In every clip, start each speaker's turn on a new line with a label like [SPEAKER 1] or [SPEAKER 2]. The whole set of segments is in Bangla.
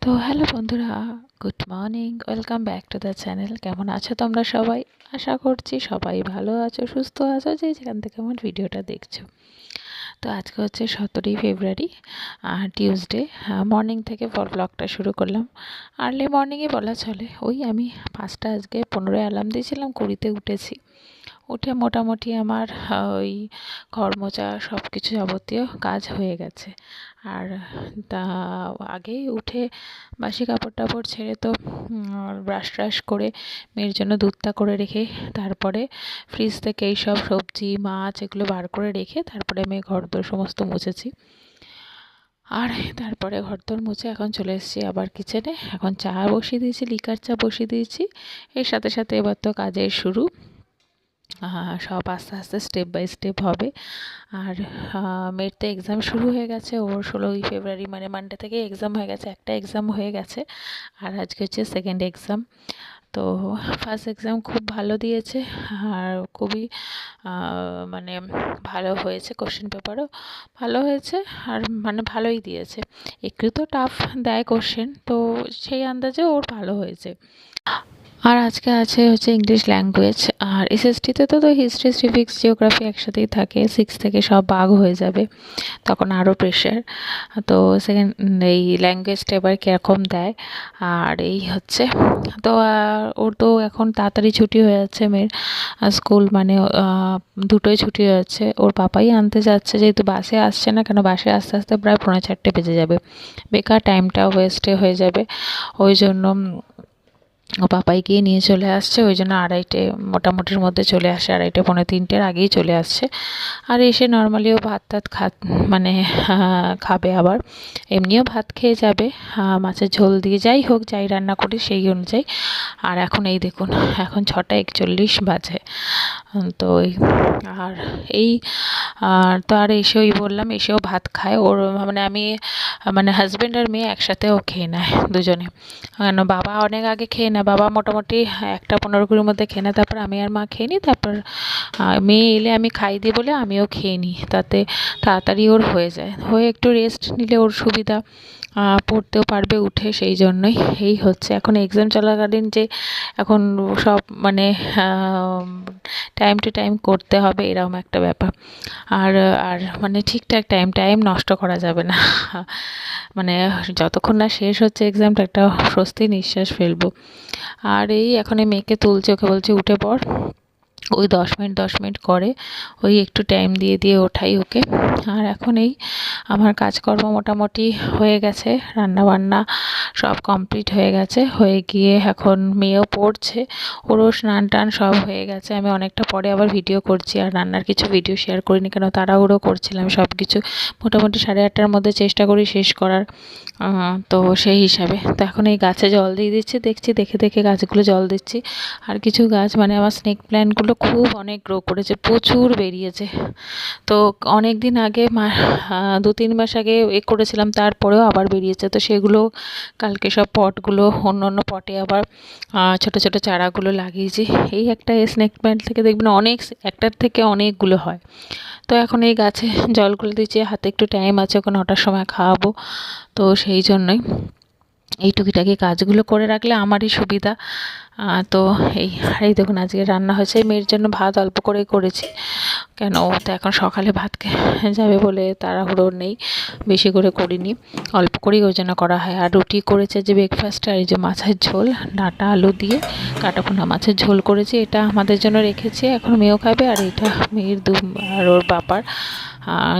[SPEAKER 1] তো হ্যালো বন্ধুরা, good morning, welcome back to the channel. কেমন আছো তোমরা সবাই? আশা করছি সবাই ভালো আছো, সুস্থ আছো, যে যেখান থেকে আমার ভিডিওটা দেখছো। তো আজকে হচ্ছে 17ই ফেব্রুয়ারি, টিউসডে। মর্নিং থেকে ব্লগটা শুরু করলাম। আর্লি মর্নিংয়ে বলা চলে। ওই আমি 5টা আজকে 15 অ্যালার্ম দিয়েছিলাম, 20-তে উঠেছি। উঠে মোটামুটি আমার ওই ঘর মোছা সব কিছু যাবতীয় কাজ হয়ে গেছে। আর তা আগেই উঠে বাসি কাপড় টাপড় ছেড়ে তো ব্রাশ ট্রাশ করে মেয়ের জন্য দুধটা করে রেখে তারপরে ফ্রিজ থেকে এই সব সবজি মাছ এগুলো বার করে রেখে তারপরে আমি ঘরদোর সমস্ত মুছেছি। আর তারপরে ঘরদোর মুছে এখন চলে এসেছি আবার কিচেনে। এখন চা বসিয়ে দিয়েছি, লিকার চা বসিয়ে দিয়েছি। এর সাথে সাথে এবার তো কাজের শুরু। সব আস্তে আস্তে স্টেপ বাই স্টেপ হবে। আর মেয়ের তো এক্সাম শুরু হয়ে গেছে, ওর 16ই ফেব্রুয়ারি মানে মানডে থেকে এক্সাম হয়ে গেছে। একটা এক্সাম হয়ে গেছে আর আজকে হচ্ছে সেকেন্ড এক্সাম। তো ফার্স্ট এক্সাম খুব ভালো দিয়েছে আর খুবই মানে ভালো হয়েছে, কোশ্চেন পেপারও ভালো হয়েছে আর মানে ভালোই দিয়েছে। একটু তো টাফ দেয় কোশ্চেন, তো সেই আন্দাজে ওর ভালো হয়েছে। আর আজকে আছে হচ্ছে ইংলিশ ল্যাঙ্গুয়েজ। আর এসএসটিতে তো হিস্ট্রি সিভিক্স জিওগ্রাফি একসাথেই থাকে, 6 থেকে সব ভাগ হয়ে যাবে, তখন আরও প্রেশার। তো সেকেন্ড এই ল্যাঙ্গুয়েজটা এবার কীরকম দেয়। আর এই হচ্ছে তো ওর তো এখন তাড়াতাড়ি ছুটি হয়ে যাচ্ছে মেয়ের স্কুল, মানে দুটোই ছুটি হয়ে যাচ্ছে। ওর পাপাই আনতে যাচ্ছে, যেহেতু বাসে আসছে না, কেন বাসে আস্তে আস্তে প্রায় 3:45 বেজে যাবে, বেকার টাইমটা ওয়েস্টে হয়ে যাবে। ওই জন্য ও পাপাই গিয়ে নিয়ে চলে আসছে। ওই জন্য 2:30 মোটামুটির মধ্যে চলে আসে, 2:30 পৌনে 3টের আগেই চলে আসছে। আর এসে নর্মালিও ভাত টাত মানে খাবে, আবার এমনিও ভাত খেয়ে যাবে মাছের ঝোল দিয়ে, যাই হোক যাই রান্না করি সেই অনুযায়ী। আর এখন এই দেখুন, এখন 6:41 বাজে। তো ওই আর এই তো আর এসে ওই বললাম, এসেও ভাত খায় ওর, মানে আমি মানে হাজব্যান্ড আর মেয়ে একসাথেও খেয়ে নেয় দুজনে। কেন বাবা অনেক আগে খেয়ে নেয়, বাবা মোটামুটি 1:15-20 মধ্যে খেয়ে নেয়, তারপর আমি আর মা খেয়ে নিই। তারপর মেয়ে এলে আমি খাই দিই বলে আমিও খেয়ে নিই, তাতে তাড়াতাড়ি ওর হয়ে যায়, হয়ে একটু রেস্ট নিলে ওর সুবিধা, পড়তেও পারবে উঠে। সেই জন্যই এই হচ্ছে এখন এক্সাম চলাকালীন যে এখন সব মানে টাইম টু টাইম করতে হবে, এরকম একটা ব্যাপার। আর আর মানে ঠিকঠাক টাইম নষ্ট করা যাবে না। মানে যতক্ষণ না শেষ হচ্ছে এক্সামটা, একটা স্বস্তি নিঃশ্বাস ফেলবো। আর এই এখন এই মেয়েকে তুলছে, ওকে বলছে উঠে পড়। ওই 10 মিনিট করে ওই একটু টাইম দিয়ে দিয়ে ওঠাই ওকে। আর এখন এই আমার কাজকর্ম মোটামুটি হয়ে গেছে, রান্না বান্না সব কমপ্লিট হয়ে গেছে। হয়ে গিয়ে এখন মেয়েও পড়ছে, ওরও স্নান টান সব হয়ে গেছে। আমি অনেকটা পরে আবার ভিডিও করছি, আর রান্নার কিছু ভিডিও শেয়ার করিনি, কেন তাড়াহুড়ো করছিলাম। সব কিছু মোটামুটি 8:30টার মধ্যে চেষ্টা করি শেষ করার। তো সেই হিসাবে তো এখন এই গাছে জল দিয়ে দিচ্ছি, দেখছি দেখে দেখে গাছগুলো জল দিচ্ছি। আর কিছু গাছ মানে আমার স্নেক প্ল্যান্টগুলো খুব অনেক গ্রো করেছে, প্রচুর বেরিয়েছে। তো অনেক দিন আগে 2-3 মাস আগে করেছিলাম, তারপরেও আবার বেরিয়েছে। তো সেগুলো কালকে সব পটগুলো অন্য অন্য পটে আবার ছোট ছোট চারাগুলো লাগিয়েছি। এই একটা স্নেক প্ল্যান্ট থেকে দেখবেন অনেক, একটার থেকে অনেকগুলো হয়। তো এখন এই গাছে জলগুলো দিচ্ছি, হাতে একটু টাইম আছে, ওকে 9টার সময় খাওয়াবো। তো সেই জন্যই এই টুকিটাকি কাজগুলো করে রাখলে আমারই সুবিধা। তো এই দেখুন আজকে রান্না হয়েছে, মেয়ের জন্য ভাত অল্প করে করেছি, কেন ও তো এখন সকালে ভাত যাবে বলে তাড়াহুড়ো নেই, বেশি করে করিনি, অল্প করেই ওই জন্য করা হয়। আর রুটি করেছে যে ব্রেকফাস্টে, আর এই যে মাছের ঝোল, ডাঁটা আলু দিয়ে কাটাপোনা মাছের ঝোল করেছি, এটা আমাদের জন্য রেখেছি, এখন মেয়েও খাবে। আর এটা মেয়ের আর ওর বাবার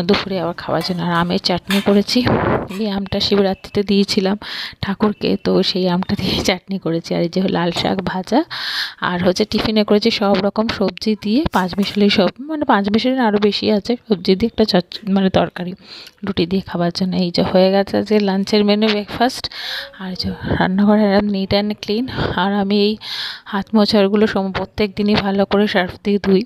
[SPEAKER 1] দুপুরে আবার খাওয়ার জন্য। আর আমের চাটনি করেছি, এই আমটা শিবরাত্রিতে দিয়েছিলাম ঠাকুরকে, তো সেই আমটা দিয়ে চাটনি করেছি। আর এই যে লাল শাক ভাজা, আর হচ্ছে টিফিনে করেছি সব রকম সবজি দিয়ে, 5 মিশালি সব, মানে 5 মিশালি আরও বেশি আছে সবজি দিয়ে একটা মানে তরকারি রুটি দিয়ে খাবার জন্য। এই যে হয়ে গেছে যে লাঞ্চের মেনু, ব্রেকফাস্ট। আর যে রান্নাঘরে এরকম নিট অ্যান্ড ক্লিন। আর আমি এই হাত মোছারগুলো প্রত্যেক দিনই ভালো করে সার্ফ দিয়ে ধুই,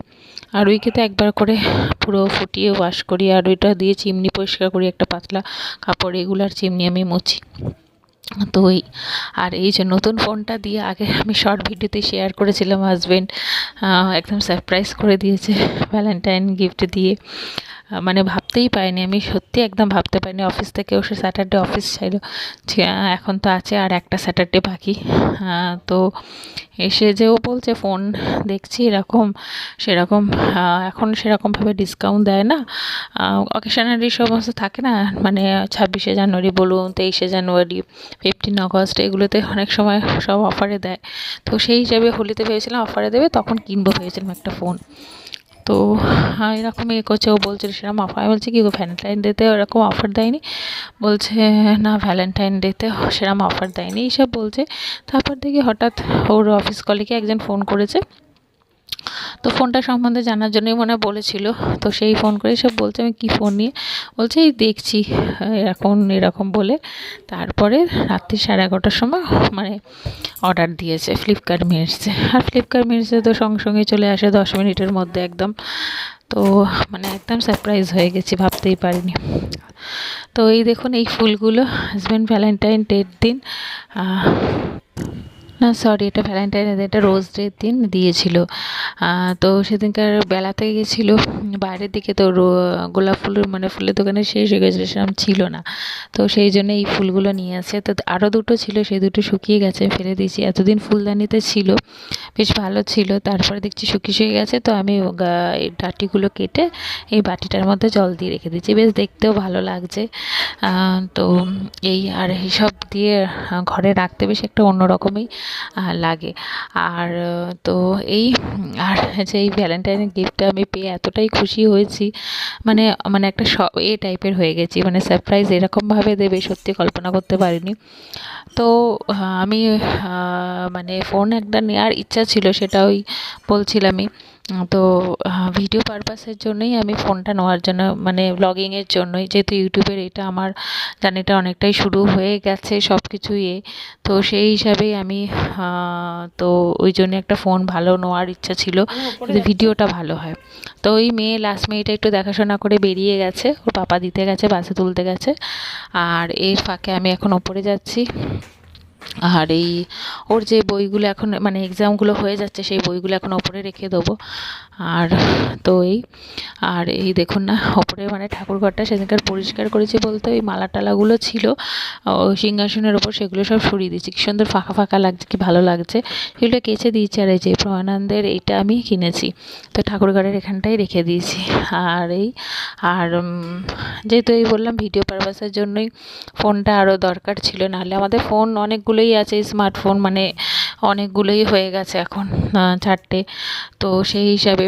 [SPEAKER 1] আর উইকেতে একবার করে পুরো ফুটিয়ে ওয়াশ করি। আর ওইটা দিয়ে চিমনি পরিষ্কার করি, একটা পাতলা কাপড়, রেগুলার চিমনি আমি মুছি। তো আর এই যে নতুন ফোনটা দিয়ে আগে আমি শর্ট ভিডিওতে শেয়ার করেছিলাম, হাজব্যান্ড একদম সারপ্রাইজ করে দিয়েছে ভ্যালেন্টাইন গিফট দিয়ে। মানে ভাবতেই পারিনি, আমি সত্যি একদম ভাবতে পারিনি। অফিস থেকে সে স্যাটারডে অফিস ছিল, এখন তো আছে আর একটা স্যাটারডে বাকি। তো এসে যে ও বলছে ফোন দেখছি এরকম সেরকম, এখন সেরকমভাবে ডিসকাউন্ট দেয় না, অকেশনারি সমস্ত থাকে না, মানে 26শে জানুয়ারি বলুন, 23শে জানুয়ারি, 15 আগস্ট, এগুলোতে অনেক সময় সব অফারে দেয়। তো সেই হিসাবে হোলিতে ভেবেছিলাম অফারে দেবে, তখন কিনবো ভেবেছিলাম একটা ফোন। তো এরকম করছে, ও বলছে সেরকম অফার। আমি বলছি কি গো, ভ্যালেন্টাইন ডেতে ওরকম অফার দেয়নি? বলছে না, ভ্যালেন্টাইন ডেতে সেরকম অফার দেয়নি, এইসব বলছে। তারপর দেখি হঠাৎ ওর অফিস কলিগে একজন ফোন করেছে, তো ফোনটা সম্বন্ধে জানার জন্যই মনে বলেছিল। তো সেই ফোন করে সব বলছে আমি কী ফোন নিয়ে, বলছে এই দেখছি এখন এরকম বলে। তারপরে রাত্রি 11:30টার সময় মানে অর্ডার দিয়েছে ফ্লিপকার্ট মিনিটসে। আর ফ্লিপকার্ট মিনিটসে তো সঙ্গে সঙ্গে চলে আসে 10 মিনিটের মধ্যে একদম। তো মানে একদম সারপ্রাইজ হয়ে গেছি, ভাবতেই পারিনি। তো এই দেখুন এই ফুলগুলো হাজব্যান্ড ভ্যালেন্টাইন ডের দিন, না সরি, এটা ভ্যালেন্টাইন, এটা রোজ ডের দিন দিয়েছিল। তো সেদিনকার বেলাতে গেছিল বাইরের দিকে, তো গোলাপ ফুলের মানে ফুলের দোকানে শেষ হয়ে গেছিলো, সেরকম ছিল না। তো সেই জন্য এই ফুলগুলো নিয়ে আসে। তো আরও দুটো ছিল, সেই দুটো শুকিয়ে গেছে, ফেলে দিয়েছি। এতদিন ফুলদানিতে ছিল, বেশ ভালো ছিল, তারপরে দেখছি শুকিয়ে গেছে। তো আমি এই ডাঁটিগুলো কেটে এই বাটিটার মধ্যে জল দিয়ে রেখে দিয়েছি, বেশ দেখতেও ভালো লাগছে। তো এই আর এইসব দিয়ে ঘরে রাখতে বেশ একটা অন্যরকমই লাগে। আর তো এই আর যে এই ভ্যালেন্টাইনের গিফটটা আমি পেয়ে এতটাই খুশি হয়েছি, মানে মানে একটা টাইপের হয়ে গেছি, মানে সারপ্রাইজ এরকমভাবে দেবে সত্যি কল্পনা করতে পারিনি। তো আমি মানে ফোন একটা নেওয়ার ইচ্ছা ছিল, সেটা ওই বলছিলামই। তো ভিডিও পারপাসের জন্যই আমি ফোনটা নেওয়ার জন্য, মানে ব্লগিংয়ের জন্যই, যেহেতু ইউটিউবের এটা আমার জার্নিটা অনেকটাই শুরু হয়ে গেছে সব কিছুই। তো সেই হিসাবেই আমি তো ওই জন্য একটা ফোন ভালো নেওয়ার ইচ্ছা ছিল, যদি ভিডিওটা ভালো হয়। তো ওই মেয়ে লাস্ট মেয়েটা একটু দেখাশোনা করে বেরিয়ে গেছে, ওর পাপা দিতে গেছে, বাসে তুলতে গেছে। আর এর ফাঁকে আমি এখন ওপরে যাচ্ছি। আর এই ওর যে বইগুলো এখন মানে এক্সামগুলো হয়ে যাচ্ছে, সেই বইগুলো এখন ওপরে রেখে দেবো। আর তো এই দেখুন না, ওপরে মানে ঠাকুরঘরটা সেদিনকার পরিষ্কার করেছি বলতে, ওই মালা টালাগুলো ছিল সিংহাসনের ওপর, সেগুলো সব সরিয়ে দিয়েছি। কি সুন্দর ফাঁকা ফাঁকা লাগছে, কি ভালো লাগছে, সেগুলো কেচে দিয়েছি। আর এই যে প্রণানন্দের এইটা আমি কিনেছি, তো ঠাকুরঘরের এখানটাই রেখে দিয়েছি। আর যেহেতু এই বললাম ভিডিও পারপাসের জন্যই ফোনটা আরও দরকার ছিল, নাহলে আমাদের ফোন অনেকগুলোই আছে, স্মার্টফোন মানে অনেকগুলোই হয়ে গেছে এখন, 4টে। তো সেই হিসাবে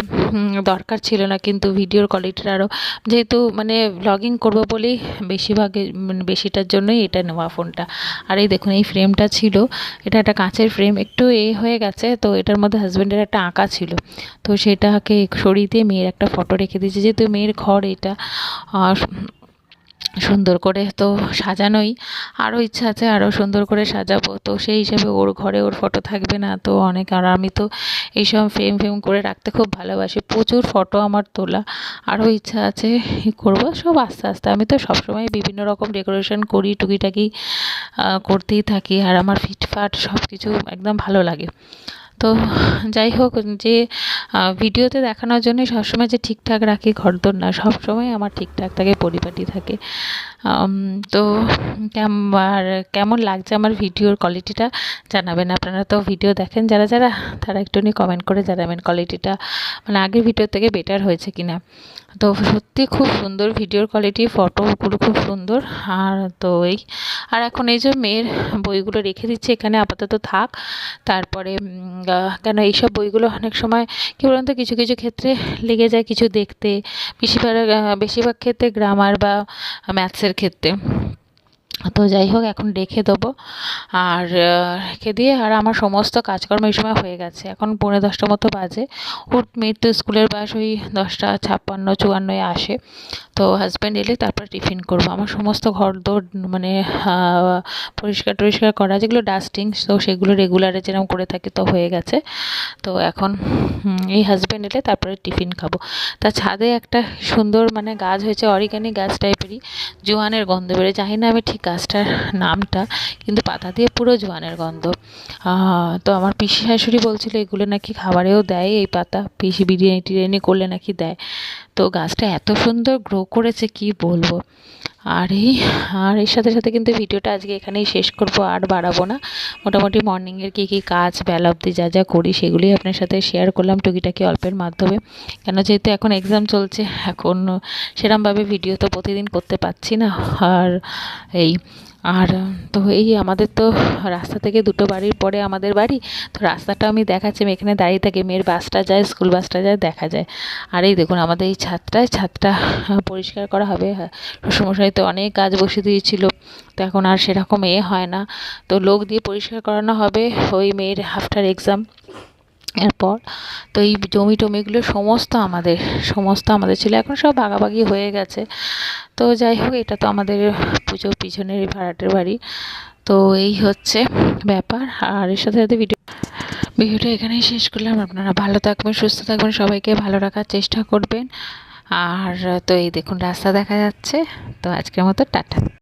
[SPEAKER 1] দরকার ছিল না, কিন্তু ভিডিওর কোয়ালিটিটা আরও, যেহেতু মানে ব্লগিং করবো বলেই বেশিরভাগে মানে বেশিটার জন্যই এটা নেওয়া ফোনটা। আর এই দেখুন এই ফ্রেমটা ছিল, এটা একটা কাঁচের ফ্রেম, একটু হয়ে গেছে। তো এটার মধ্যে হাজব্যান্ডের একটা আঁকা ছিল, তো সেটাকে সরিয়ে দিয়ে মেয়ের একটা ফটো রেখে দিয়েছি, যেহেতু মেয়ের ঘর এটা সুন্দর করে তো সাজানোই, আরও ইচ্ছা আছে আরও সুন্দর করে সাজাবো। তো সেই হিসাবে ওর ঘরে ওর ফটো থাকবে না তো অনেক, আর আমি তো এইসব ফ্রেম করে রাখতে খুব ভালোবাসি, প্রচুর ফটো আমার তোলা, আরও ইচ্ছা আছে করবো সব আস্তে আস্তে। আমি তো সবসময় বিভিন্ন রকম ডেকোরেশন করি, টুকিটাকি করতেই থাকি, আর আমার ফিটফাট সব কিছু একদম ভালো লাগে। তো যাই হোক, যে ভিডিওতে দেখানোর জন্য সবসময় যে ঠিকঠাক রাখি ঘরদোর না, সবসময় আমার ঠিকঠাক থাকে, পরিপাটি থাকে। তো আর কেমন লাগছে আমার ভিডিওর কোয়ালিটিটা জানাবেন। আপনারা তো ভিডিও দেখেন যারা যারা, তারা একটুখানি কমেন্ট করে জানাবেন কোয়ালিটিটা মানে আগের ভিডিওর থেকে বেটার হয়েছে কিনা। তো সত্যি খুব সুন্দর ভিডিওর কোয়ালিটি, ফটোগুলো খুব সুন্দর। আর তো আর এখন এই যে মেয়ের বইগুলো রেখে দিচ্ছি এখানে, আপাতত থাক। তারপরে কেন এইসব বইগুলো অনেক সময় কী বলুন তো, কিছু কিছু ক্ষেত্রে লেগে যায় কিছু দেখতে, বেশিরভাগ ক্ষেত্রে গ্রামার বা ম্যাথসের ক্ষেত্রে। তো যাই হোক এখন রেখে দেবো। আর রেখে দিয়ে আর আমার সমস্ত কাজকর্ম এই সময় হয়ে গেছে, এখন 10:45 মতো বাজে। ওর মেয়ের তো স্কুলের বাস ওই 10:56-54 আসে। তো হাজব্যান্ড এলে তারপর টিফিন করবো। আমার সমস্ত ঘরদোর মানে পরিষ্কার টরিষ্কার করা, যেগুলো ডাস্টিং, তো সেগুলো রেগুলারে যেরকম করে থাকি তো হয়ে গেছে। তো এখন এই হাজব্যান্ড এলে তারপরে টিফিন খাবো। তা ছাদে একটা সুন্দর মানে গাছ হয়েছে, অরিগানি গাছ টাইপেরই, জোয়ানের গন্ধ বেরোয়, জানি না আমি ঠিক গাছটার নামটা, কিন্তু পাতা দিয়ে পুরো জোয়ানের গন্ধ। তো আমার পিসি শাশুড়ি বলছিল এগুলো নাকি খাবারেও দেয়, এই পাতা পিসি বিরিয়ানি টিরিয়ানি করলে নাকি দেয়। তো গাছটা এত সুন্দর গ্রো করেছে কি বলবো। আর এর সাথে সাথে কিন্তু ভিডিওটা আজকে এখানেই শেষ করব, আর বাড়াবো না। মোটামুটি মর্নিংয়ের কী কাজ বেলা অবধি যা যা করি সেগুলি আপনার সাথে শেয়ার করলাম টুকিটাকি অল্পের মাধ্যমে। কেন যেহেতু এখন এক্সাম চলছে, এখন সেরমভাবে ভিডিও তো প্রতিদিন করতে পারছি না। আর এই আর তো এই আমাদের তো রাস্তা থেকে 2টো বাড়ির পরে আমাদের বাড়ি। তো রাস্তাটা আমি দেখাচ্ছি, আমি এখানে দাঁড়িয়ে থাকি, মেয়ের বাসটা যায়, স্কুল বাসটা যায়, দেখা যায়। আর এই দেখুন আমাদের এই ছাদটা পরিষ্কার করা হবে। শ্বশুরমশাই তো অনেক গাছ বসিয়ে দিয়েছিল, তো এখন আর সেরকম হয় না। তো লোক দিয়ে পরিষ্কার করানো হবে ওই মেয়ের আফটার এক্সাম এরপর। তো এই জমি টমিগুলো সমস্ত আমাদের ছিল, এখন সব ভাগাভাগি হয়ে গেছে। তো যাই হোক, এটা তো আমাদের পুজো পিছনের ভাড়াটের বাড়ি। তো এই হচ্ছে ব্যাপার। আর এর সাথে সাথে ভিডিওটা এখানেই শেষ করলাম। আপনারা ভালো থাকবেন, সুস্থ থাকবেন, সবাইকে ভালো রাখার চেষ্টা করবেন। আর তো এই দেখুন রাস্তা দেখা যাচ্ছে। তো আজকের মতো টাটা।